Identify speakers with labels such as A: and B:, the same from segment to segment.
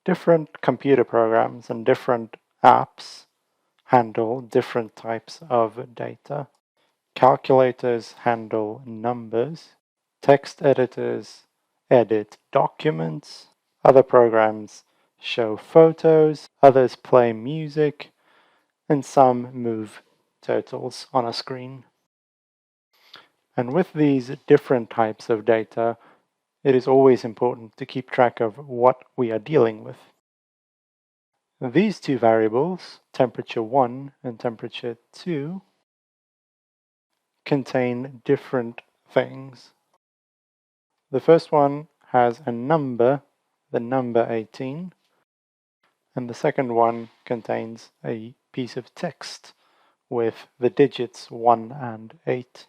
A: Different computer programs and different apps handle different types of data. Calculators handle numbers. Text editors edit documents. Other programs show photos. Others play music. And some move totals on a screen. And with these different types of data, it is always important to keep track of what we are dealing with. These two variables, temperature 1 and temperature 2, contain different things. The first one has a number, the number 18, and the second one contains a piece of text with the digits 1 and 8.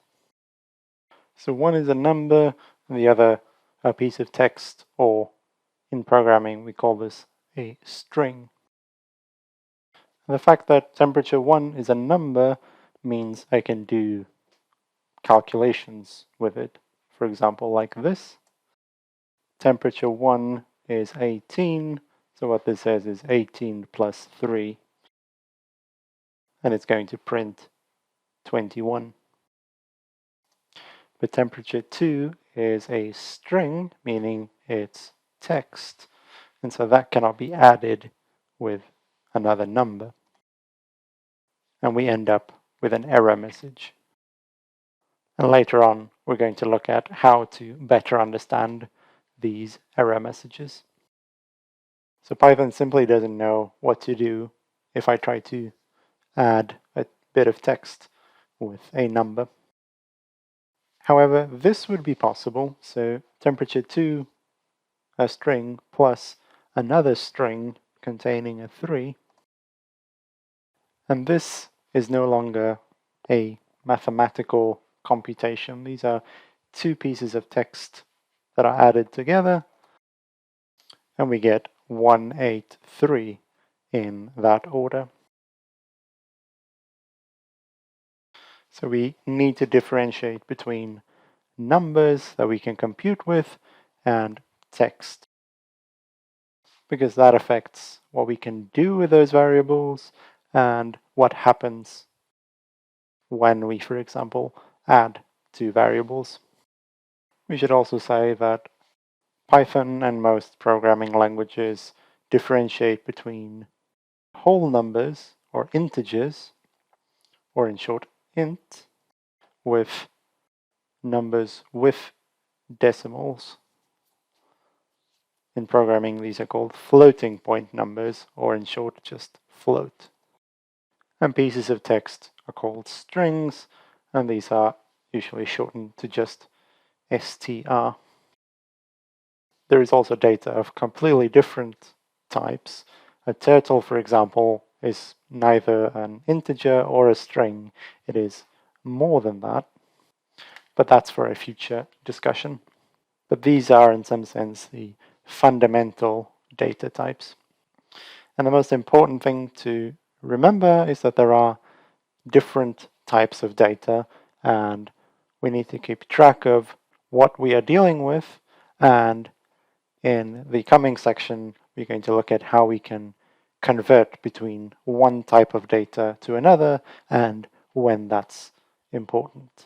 A: So one is a number, and the other a piece of text, or in programming we call this a string. And the fact that temperature 1 is a number means I can do calculations with it. For example, like this. Temperature 1 is 18, so what this says is 18 plus 3. And it's going to print 21. But temperature 2 is a string, meaning it's text, and so that cannot be added with another number. And we end up with an error message. And later on, we're going to look at how to better understand these error messages. So Python simply doesn't know what to do if I try to add a bit of text with a number. However, this would be possible. So temperature 2, a string, plus another string containing a 3. And this is no longer a mathematical computation. These are two pieces of text that are added together, and we get 183 in that order. So we need to differentiate between numbers that we can compute with and text, because that affects what we can do with those variables and what happens when we, for example, add two variables. We should also say that Python and most programming languages differentiate between whole numbers or integers, or in short, int, with numbers with decimals. In programming, these are called floating point numbers, or in short, just float. And pieces of text are called strings, and these are usually shortened to just str. There is also data of completely different types. A turtle, for example, is neither an integer or a string. It is more than that, but that's for a future discussion. But these are, in some sense, the fundamental data types. And the most important thing to remember is that there are different types of data, and we need to keep track of what we are dealing with. And in the coming section, we're going to look at how we can convert between one type of data to another and when that's important.